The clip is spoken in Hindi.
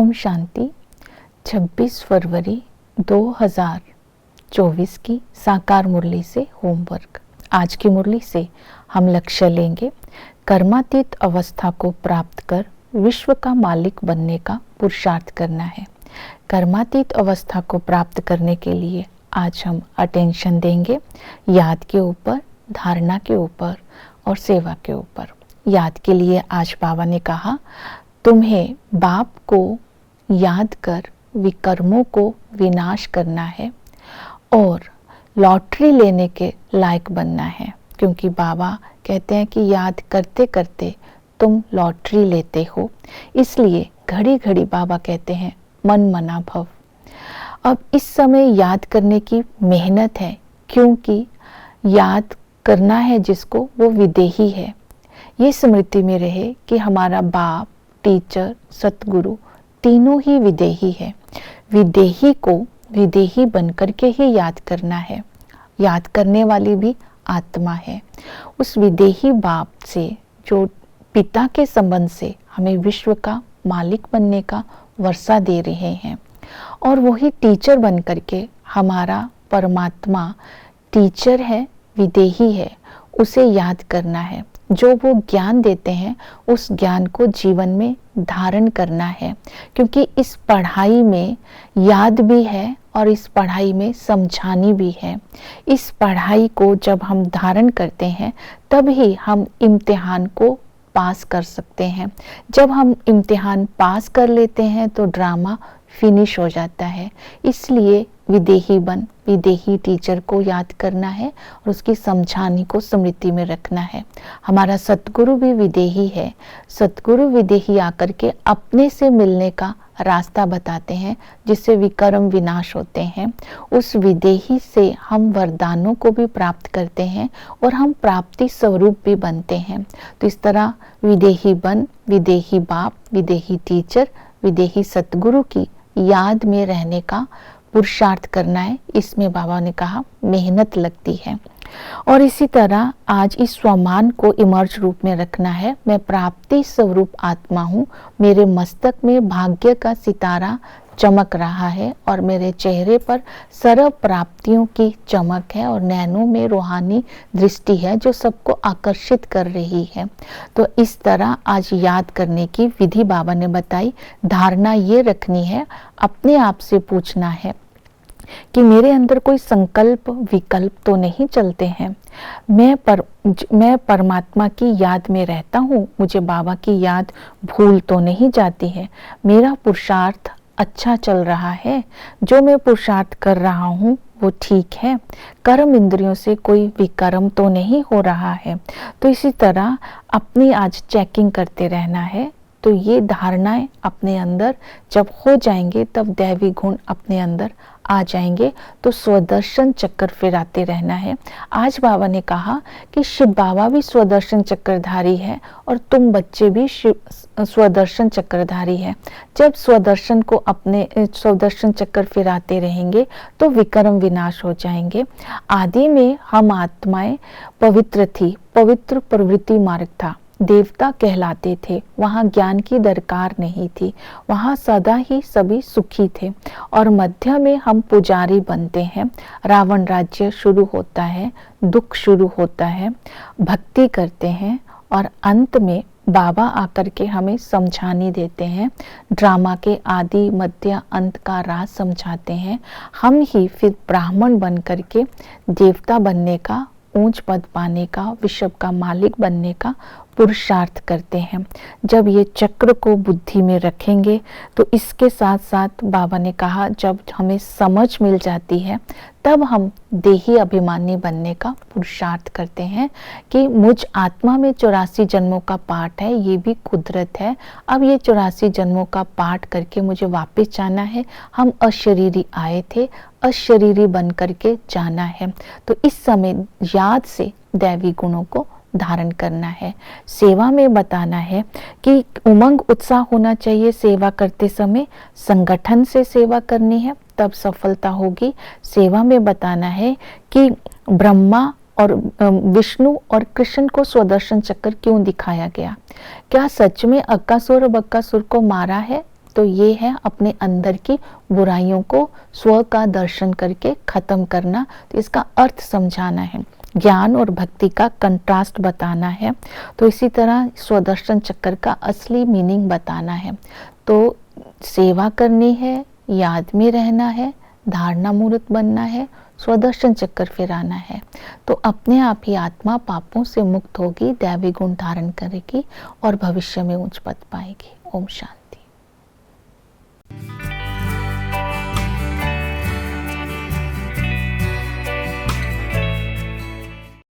ओम शांति। 26 फरवरी 2024 की साकार मुरली से होमवर्क। आज की मुरली से हम लक्ष्य लेंगे कर्मातीत अवस्था को प्राप्त कर विश्व का मालिक बनने का पुरुषार्थ करना है। कर्मातीत अवस्था को प्राप्त करने के लिए आज हम अटेंशन देंगे याद के ऊपर, धारणा के ऊपर और सेवा के ऊपर। याद के लिए आज बाबा ने कहा, तुम्हें बाप को याद कर विकर्मों को विनाश करना है और लॉटरी लेने के लायक बनना है, क्योंकि बाबा कहते हैं कि याद करते करते तुम लॉटरी लेते हो। इसलिए घड़ी घड़ी बाबा कहते हैं मन मना भव। अब इस समय याद करने की मेहनत है, क्योंकि याद करना है जिसको वो विदेही है। ये स्मृति में रहे कि हमारा बाप, टीचर, सतगुरु तीनों ही विदेही है। विदेही को विदेही बनकर के ही याद करना है। याद करने वाली भी आत्मा है। उस विदेही बाप से, जो पिता के संबंध से हमें विश्व का मालिक बनने का वर्षा दे रहे हैं, और वही टीचर बनकर के हमारा परमात्मा टीचर है, विदेही है, उसे याद करना है। जो वो ज्ञान देते हैं उस ज्ञान को जीवन में धारण करना है, क्योंकि इस पढ़ाई में याद भी है और इस पढ़ाई में समझानी भी है। इस पढ़ाई को जब हम धारण करते हैं तब ही हम इम्तिहान को पास कर सकते हैं। जब हम इम्तिहान पास कर लेते हैं तो ड्रामा फिनिश हो जाता है। इसलिए विदेही बन विदेही टीचर को याद करना है और उसकी समझाने को स्मृति में रखना है। हमारा सतगुरु भी विदेही है। सतगुरु विदेही आकर के अपने से मिलने का रास्ता बताते हैं, जिससे विकर्म विनाश होते हैं। उस विदेही से हम वरदानों को भी प्राप्त करते हैं और हम प्राप्ति स्वरूप भी बनते हैं। तो इस तरह विदेही बन, विदेही बाप, विदेही टीचर, विदेही सतगुरु की याद में रहने का पुरुषार्थ करना है। इसमें बाबा ने कहा मेहनत लगती है। और इसी तरह आज इस स्वमान को इमर्ज रूप में रखना है। मैं प्राप्ति स्वरूप आत्मा हूँ। मेरे मस्तक में भाग्य का सितारा चमक रहा है और मेरे चेहरे पर सर्व प्राप्तियों की चमक है और नैनों में रूहानी दृष्टि है जो सबको आकर्षित कर रही है। तो इस तरह आज याद करने की विधि बाबा ने बताई। धारणा ये रखनी है, अपने आप से पूछना है कि मेरे अंदर कोई संकल्प विकल्प तो नहीं चलते हैं। मैं परमात्मा की याद में रहता हूँ। मुझे बाबा की याद भूल तो नहीं जाती है। मेरा पुरुषार्थ अच्छा चल रहा है। जो मैं पुरुषार्थ कर रहा हूँ वो ठीक है। कर्म इंद्रियों से कोई विकर्म तो नहीं हो रहा है। तो इसी तरह अपनी आज चेकिंग करते रहना है। तो ये धारणाएं अपने अंदर जब हो जाएंगे तब दैवी गुण अपने अंदर आ जाएंगे। तो स्वदर्शन चक्र फिराते रहना है। आज बाबा ने कहा कि शिव बाबा भी स्वदर्शन चक्रधारी है और तुम बच्चे भी स्वदर्शन चक्रधारी है। जब स्वदर्शन को अपने स्वदर्शन चक्र फिराते रहेंगे तो विकर्म विनाश हो जाएंगे। आदि में हम आत्माएं पवित्र थी, पवित्र प्रवृत्ति मार्ग था, देवता कहलाते थे। वहाँ ज्ञान की दरकार नहीं थी, वहाँ सदा ही सभी सुखी थे। और मध्य में हम पुजारी बनते हैं। रावण राज्य शुरू होता है, दुख शुरू होता है, भक्ति करते हैं और अंत में बाबा आकर के हमें समझाने देते हैं। ड्रामा के आदि मध्य अंत का राज समझाते हैं। हम ही फिर ब्राह्मण बन करके देवता बनने का, ऊंच पद पाने का, विश्व का मालिक बनने का पुरुषार्थ करते हैं। जब ये चक्र को बुद्धि में रखेंगे तो इसके साथ साथ बाबा ने कहा जब हमें समझ मिल जाती है तब हम देही अभिमानी बनने का पुरुषार्थ करते हैं कि मुझ आत्मा में 84 जन्मों का पाठ है, ये भी कुदरत है। अब ये 84 जन्मों का पाठ करके मुझे वापस जाना है। हम अशरीरी आए थे, अशरीरी बन करके जाना है। तो इस समय याद से दैवी गुणों को धारण करना है। सेवा में बताना है कि उमंग उत्साह होना चाहिए। सेवा करते समय संगठन से सेवा करनी है, तब सफलता होगी। सेवा में बताना है कि ब्रह्मा और विष्णु और कृष्ण को स्वदर्शन चक्र क्यों दिखाया गया। क्या सच में अक्कासुर और बक्कासुर को मारा है? तो ये है अपने अंदर की बुराइयों को स्व का दर्शन करके खत्म करना। तो इसका अर्थ समझाना है, ज्ञान और भक्ति का कंट्रास्ट बताना है। तो इसी तरह स्वदर्शन चक्र का असली मीनिंग बताना है। तो सेवा करनी है, याद में रहना है, धारणा मूर्त बनना है, स्वदर्शन चक्कर फिराना है। तो अपने आप ही आत्मा पापों से मुक्त होगी, दैवी गुण धारण करेगी और भविष्य में उच्च पद पाएगी। ओम शांति।